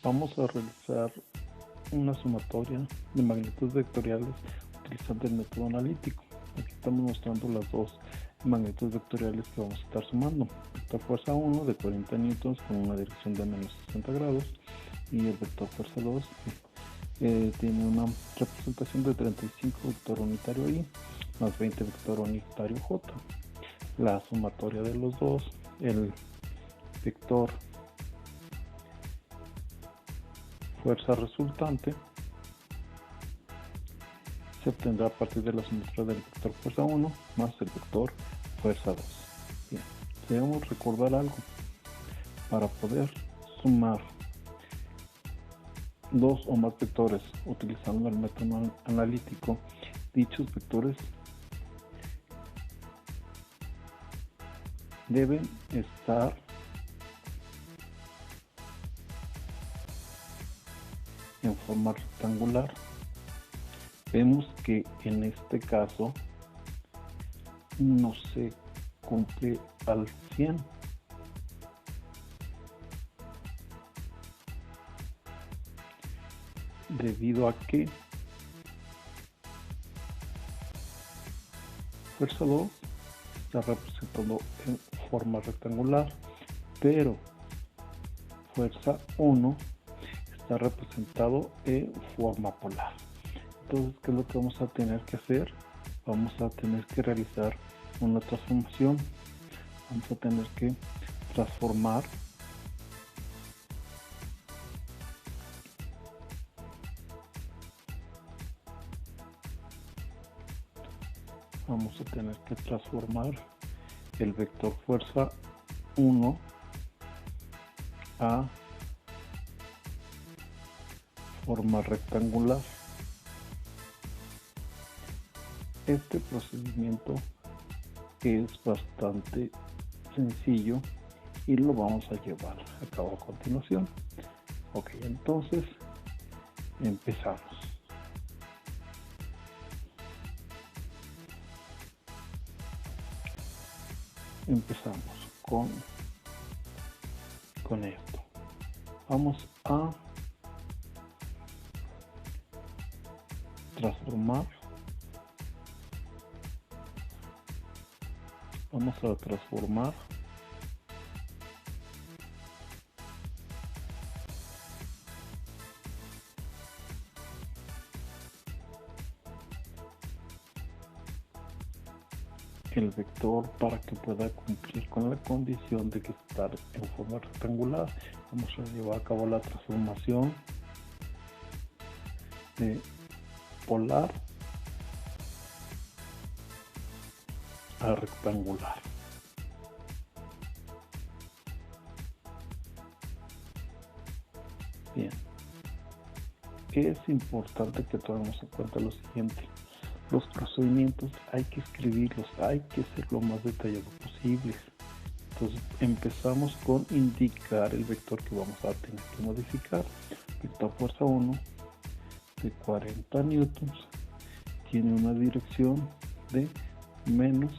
Vamos a realizar una sumatoria de magnitudes vectoriales utilizando el método analítico. Aquí estamos mostrando las dos magnitudes vectoriales que vamos a estar sumando. Vector fuerza 1 de 40 newtons con una dirección de menos 60 grados y el vector fuerza 2 tiene una representación de 35 vector unitario I más 20 vector unitario J. La sumatoria de los dos, el vector fuerza resultante, se obtendrá a partir de la sumatoria del vector fuerza 1 más el vector fuerza 2. Bien, debemos recordar algo. Para poder sumar dos o más vectores utilizando el método analítico, dichos vectores deben estar en forma rectangular. Vemos que en este caso no se cumple al 100. Debido a que fuerza 2 está representado en forma rectangular, pero fuerza 1 está representado en forma polar. Entonces, ¿qué es lo que vamos a tener que hacer? Vamos a tener que realizar una transformación. Vamos a tener que transformar el vector fuerza 1 a forma rectangular. Este procedimiento es bastante sencillo y lo vamos a llevar a cabo a continuación. Ok, entonces empezamos. Empezamos con esto. Vamos a transformar. El vector para que pueda cumplir con la condición de que estar en forma rectangular. Vamos a llevar a cabo la transformación de polar a rectangular. Bien, es importante que tomemos en cuenta lo siguiente. Los procedimientos hay que escribirlos, hay que ser lo más detallado posible. Entonces empezamos con indicar el vector que vamos a tener que modificar. Vector fuerza 1 de 40 newtons tiene una dirección de menos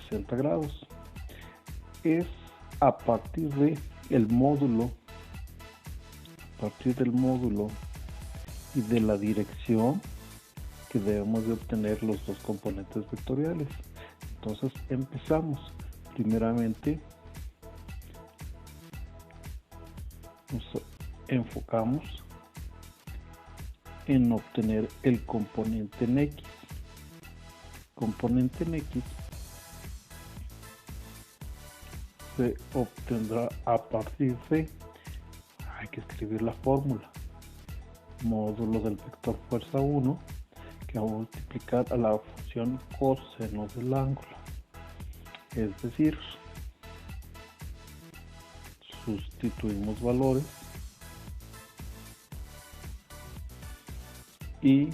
60 grados. Es a partir del módulo y de la dirección que debemos de obtener los dos componentes vectoriales. Entonces empezamos. Primeramente nos enfocamos en obtener el componente en X. Componente en X se obtendrá a partir de, hay que escribir la fórmula, módulo del vector fuerza 1 que va a multiplicar a la función coseno del ángulo, es decir, sustituimos valores y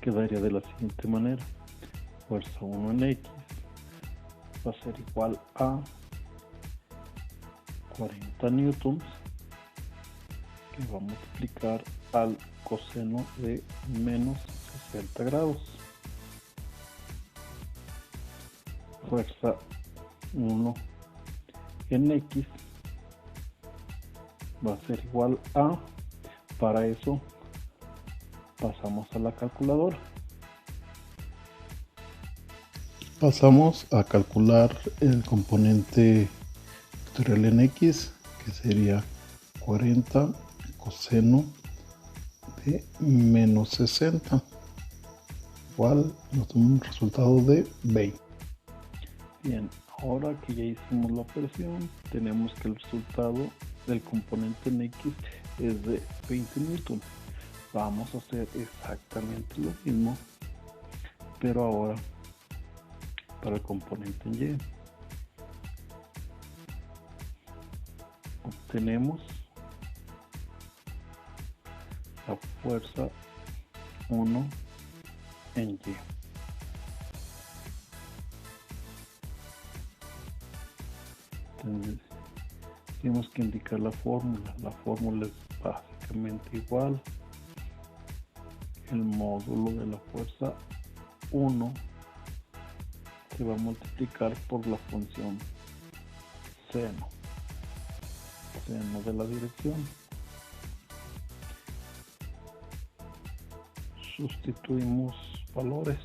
quedaría de la siguiente manera: fuerza 1 en X va a ser igual a 40 newtons, que va a multiplicar al coseno de menos 60 grados. Fuerza 1 en X va a ser igual a, para eso pasamos a la calculadora. Pasamos a calcular el componente vectorial en X, que sería 40 coseno de menos 60, igual nos da un resultado de 20. Bien, ahora que ya hicimos la operación, tenemos que el resultado del componente en X es de 20 newton. Vamos a hacer exactamente lo mismo, pero ahora para el componente en Y. Obtenemos la fuerza 1 en Y. Entonces, tenemos que indicar la fórmula. La fórmula es básicamente igual. El módulo de la fuerza 1 se va a multiplicar por la función seno de la dirección. Sustituimos valores.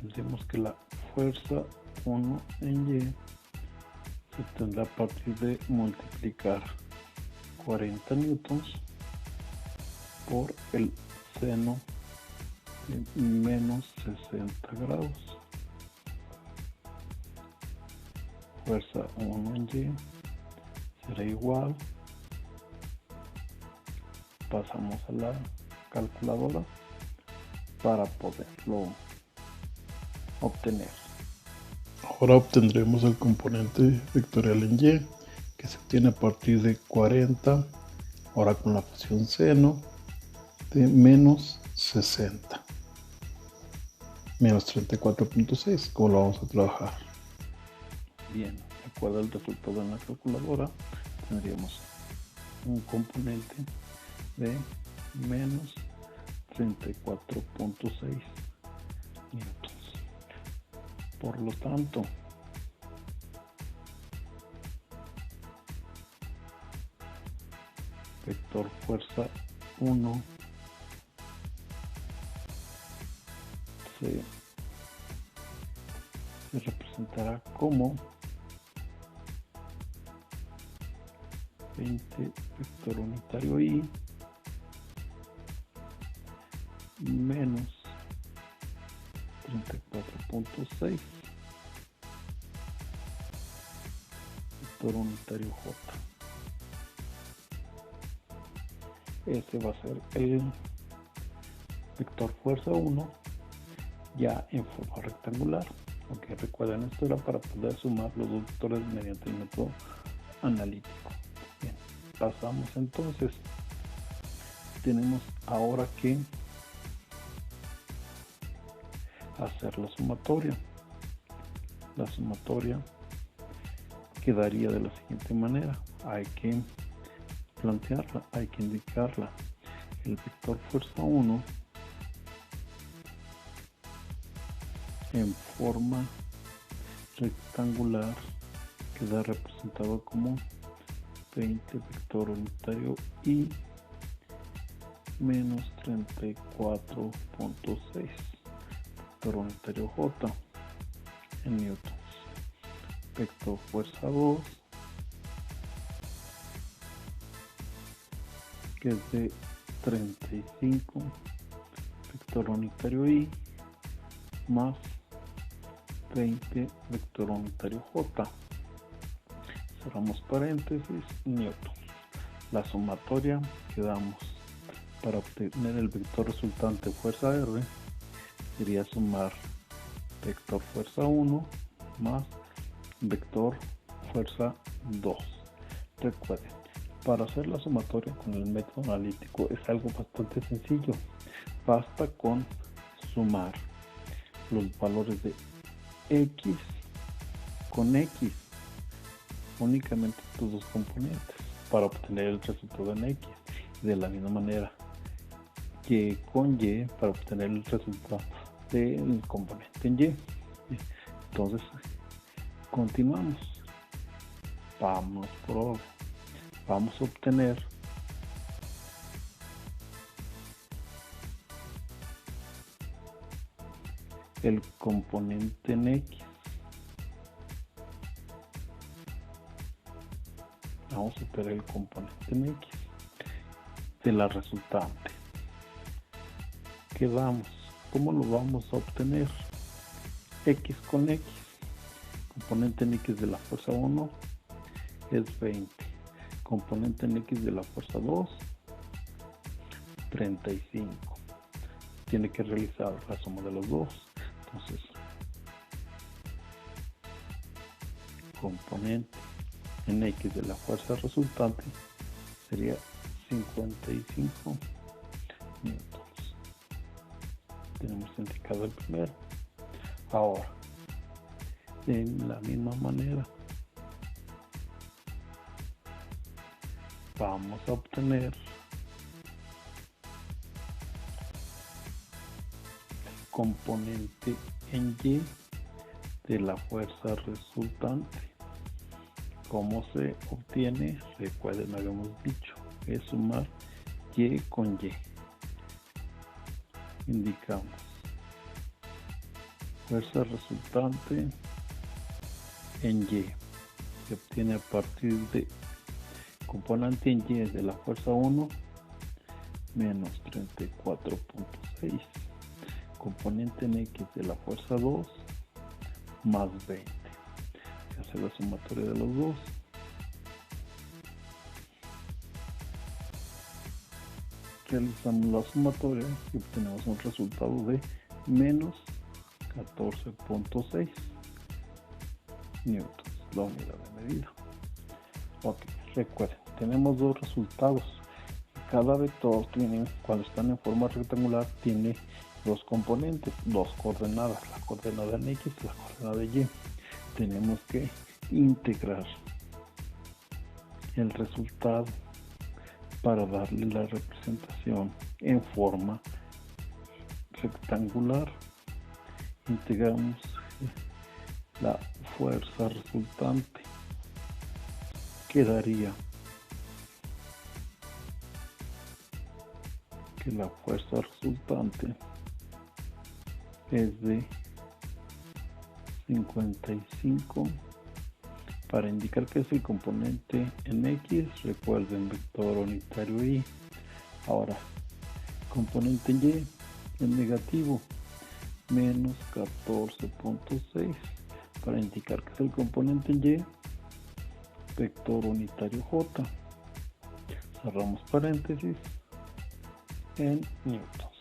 Tendremos que la fuerza 1 en Y se tendrá a partir de multiplicar 40 newtons por el seno de menos 60 grados. Fuerza 1 en Y será igual, pasamos a la calculadora para poderlo obtener. Ahora obtendremos el componente vectorial en Y, que se obtiene a partir de 40, ahora con la función seno de menos 60, menos 34.6, como lo vamos a trabajar. Bien, de acuerdo al resultado en la calculadora, tendríamos un componente de menos 34.6 newtons. Por lo tanto, vector fuerza 1 se representará como 20 vector unitario I menos 34.6 vector unitario J. Ese va a ser el vector fuerza 1 ya en forma rectangular. Aunque recuerden, esto era para poder sumar los dos vectores mediante el método analítico. Bien, pasamos entonces. Tenemos ahora que hacer la sumatoria. La sumatoria quedaría de la siguiente manera. Hay que plantearla, hay que indicarla. El vector fuerza 1 en forma rectangular queda representado como 20 vector unitario I menos 34.6 vector unitario J en newtons. Vector fuerza 2 que es de 35 vector unitario I más 20 vector unitario J. Cerramos paréntesis, newtons. La sumatoria que damos para obtener el vector resultante fuerza R sería sumar vector fuerza 1 más vector fuerza 2. Recuerden, para hacer la sumatoria con el método analítico es algo bastante sencillo. Basta con sumar los valores de X con X, únicamente estos dos componentes, para obtener el resultado en X. Y de la misma manera Y con Y para obtener el resultado del componente en Y. Entonces, continuamos. Vamos por orden. Vamos a obtener el componente en X. Vamos a obtener el componente en X de la resultante. ¿Qué damos? ¿Cómo lo vamos a obtener? X con X. Componente en X de la fuerza 1 es 20. Componente en X de la fuerza 2, 35. Tiene que realizar la suma de los dos. Entonces, componente en X de la fuerza resultante sería 55 newtons. Tenemos indicado el primero. Ahora, de la misma manera, vamos a obtener el componente en Y de la fuerza resultante. ¿Cómo se obtiene? Recuerden, habíamos dicho, es sumar Y con Y. Indicamos fuerza resultante en Y. Se obtiene a partir de componente en Y de la fuerza 1 menos 34.6. Componente en X de la fuerza 2 más 20. Se hace la sumatoria de los dos. Realizamos la sumatoria y obtenemos un resultado de menos 14.6 newtons, la unidad de medida. Ok, recuerden, tenemos dos resultados. Cada vector tiene, cuando están en forma rectangular, tiene dos componentes, dos coordenadas, la coordenada en X y la coordenada en Y. Tenemos que integrar el resultado para darle la representación en forma rectangular. Integramos la fuerza resultante. Quedaría que la fuerza resultante es de 55. Para indicar que es el componente en X, recuerden vector unitario Y. Ahora, componente en Y es negativo, menos 14.6. Para indicar que es el componente en Y, vector unitario J. Cerramos paréntesis en newtons.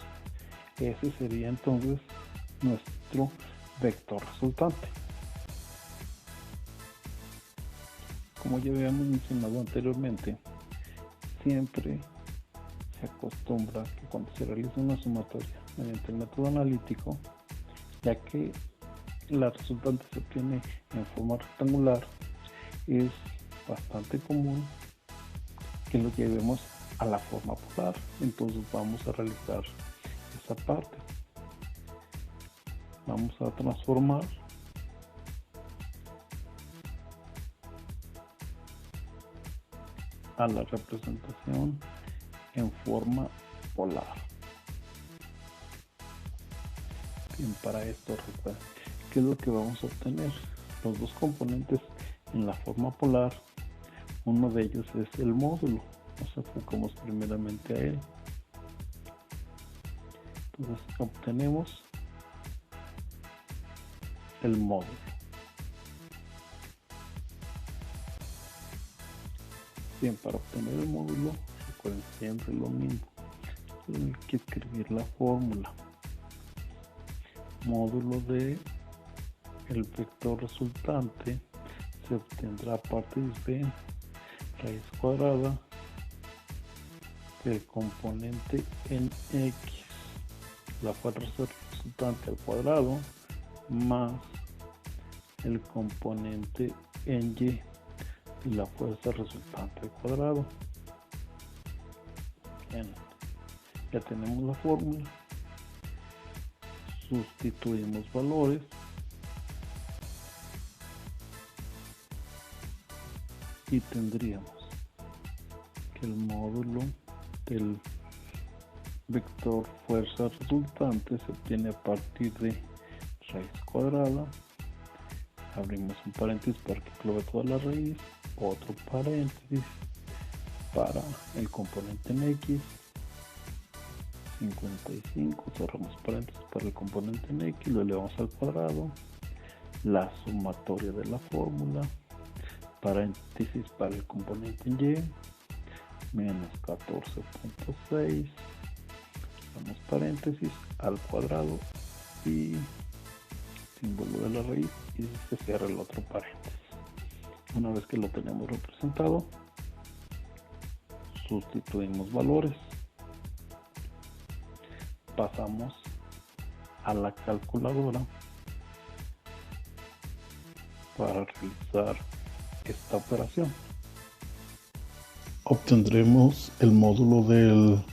Ese sería entonces nuestro vector resultante. Como ya habíamos mencionado anteriormente, siempre se acostumbra que cuando se realiza una sumatoria mediante el método analítico, ya que la resultante se obtiene en forma rectangular, es bastante común que lo llevemos a la forma polar. Entonces vamos a realizar esa parte. Vamos a transformar a la representación en forma polar. Bien, para esto recuerden, ¿qué es lo que vamos a obtener? Los dos componentes en la forma polar, uno de ellos es el módulo. Nos enfocamos primeramente a él. Entonces obtenemos el módulo. Bien, para obtener el módulo, recuerden siempre lo mismo. Hay que escribir la fórmula. Módulo de el vector resultante se obtendrá a partir de raíz cuadrada del componente en X, la fuerza resultante al cuadrado, más el componente en Y y la fuerza resultante al cuadrado. Bien, ya tenemos la fórmula. Sustituimos valores. y tendríamos que el módulo del vector fuerza resultante se obtiene a partir de raíz cuadrada, abrimos un paréntesis para que englobe toda la raíz, otro paréntesis para el componente en x, 55, cerramos paréntesis para el componente en x, lo elevamos al cuadrado, la sumatoria de la fórmula, paréntesis para el componente en y, menos 14.6, cerramos paréntesis al cuadrado y símbolo de la raíz y se cierra el otro paréntesis. Una vez que lo tenemos representado, sustituimos valores, pasamos a la calculadora para realizar esta operación. Obtendremos el módulo del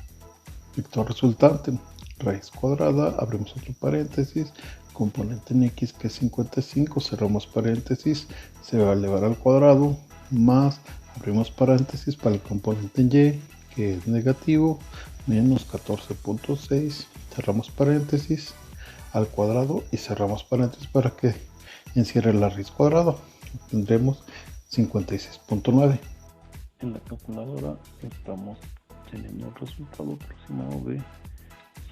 vector resultante, raíz cuadrada, abrimos otro paréntesis, componente en x que es 55, cerramos paréntesis, se va a elevar al cuadrado, más, abrimos paréntesis para el componente en y que es negativo, menos 14.6, cerramos paréntesis al cuadrado y cerramos paréntesis para que encierre la raíz cuadrada. Tendremos 56.9. En la calculadora estamos teniendo el resultado aproximado de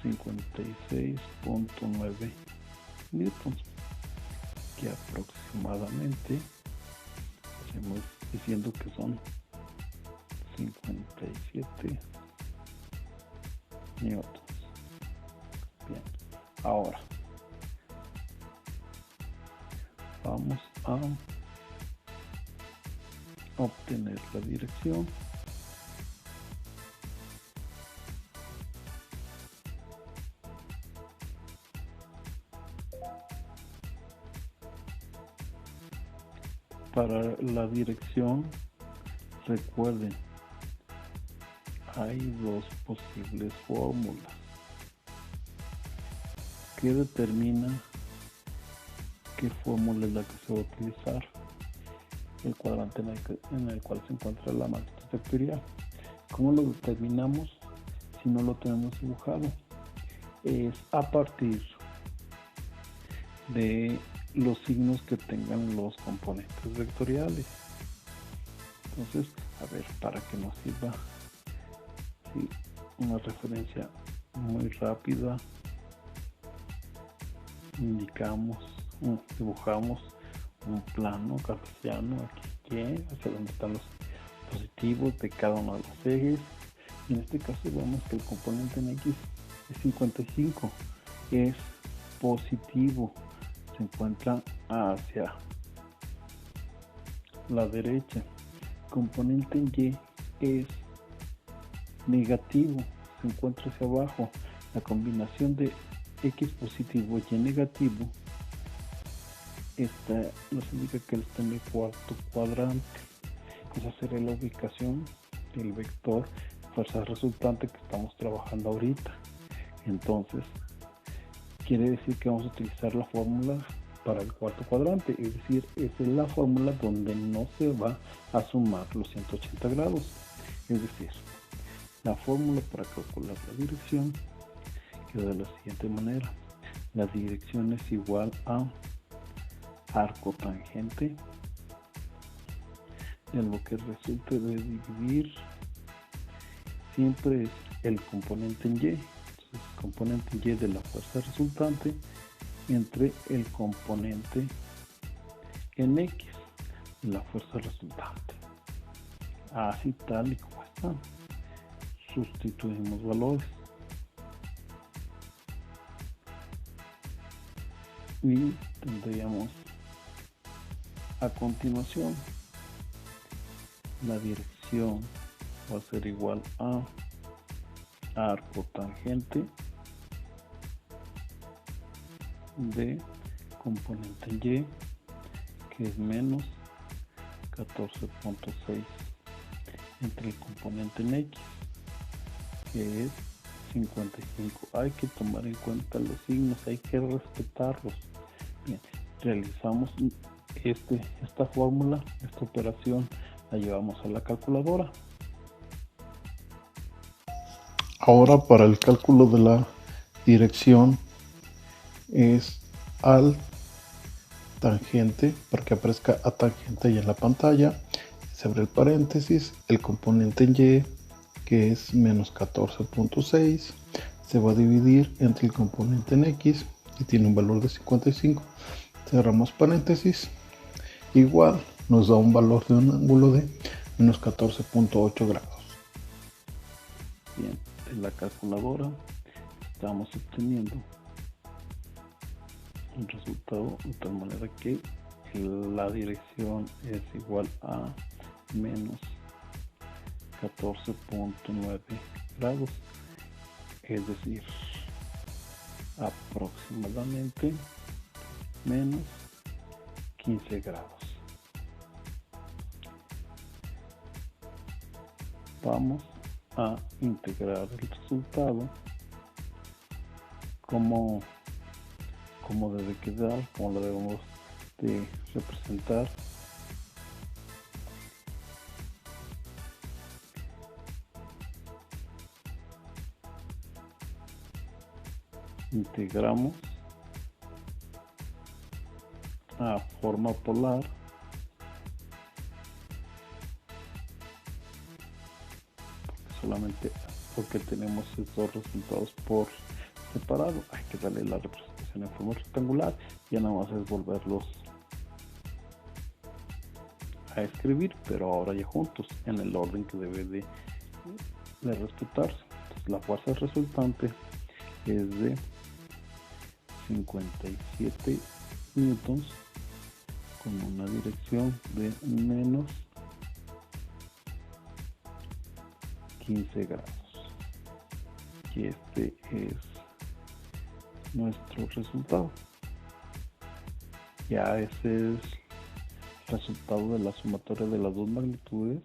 56.9 newtons, que aproximadamente estamos diciendo que son 57 newtons. Bien, ahora vamos a obtener la dirección para la dirección. Recuerden, hay dos posibles fórmulas que determinan qué fórmula es la que se va a utilizar. El cuadrante en el cual se encuentra la magnitud vectorial. ¿Cómo lo determinamos si no lo tenemos dibujado? Es a partir de los signos que tengan los componentes vectoriales. Entonces, a ver, para que nos sirva una referencia muy rápida, dibujamos un plano cartesiano aquí, hacia donde están los positivos de cada uno de los ejes. En este caso vemos que el componente en x es 55, es positivo, se encuentra hacia la derecha. El componente en y es negativo, se encuentra hacia abajo. La combinación de x positivo y y negativo nos indica que él está en el cuarto cuadrante. Esa sería la ubicación del vector fuerza resultante que estamos trabajando ahorita. Entonces quiere decir que vamos a utilizar la fórmula para el cuarto cuadrante, es decir, esa es la fórmula donde no se va a sumar los 180 grados. Es decir, la fórmula para calcular la dirección queda de la siguiente manera: la dirección es igual a arco tangente de lo que resulte de dividir siempre es el componente en y. Entonces, el componente en y de la fuerza resultante entre el componente en x de la fuerza resultante, así tal y como está. Sustituimos valores y tendríamos a continuación la dirección va a ser igual a arco tangente de componente en y, que es menos 14.6, entre el componente en x, que es 55. Hay que tomar en cuenta los signos, hay que respetarlos. Bien, realizamos esta fórmula, esta operación la llevamos a la calculadora. Ahora para el cálculo de la dirección es al tangente, para que aparezca a tangente ahí en la pantalla, se abre el paréntesis, el componente en y, que es menos 14.6, se va a dividir entre el componente en x, y tiene un valor de 55, cerramos paréntesis, igual nos da un valor de un ángulo de menos 14.8 grados. Bien, en la calculadora estamos obteniendo un resultado de tal manera que la dirección es igual a menos 14.9 grados, es decir, aproximadamente menos 15 grados. Vamos a integrar el resultado como debe quedar, como lo debemos de representar. Integramos a forma polar solamente porque tenemos estos resultados por separado. Hay que darle la representación en forma rectangular, ya nada más es volverlos a escribir, pero ahora ya juntos en el orden que debe de respetarse. Entonces, la fuerza resultante es de 57 newtons con una dirección de menos 15 grados, y este es nuestro resultado. Ya ese es el resultado de la sumatoria de las dos magnitudes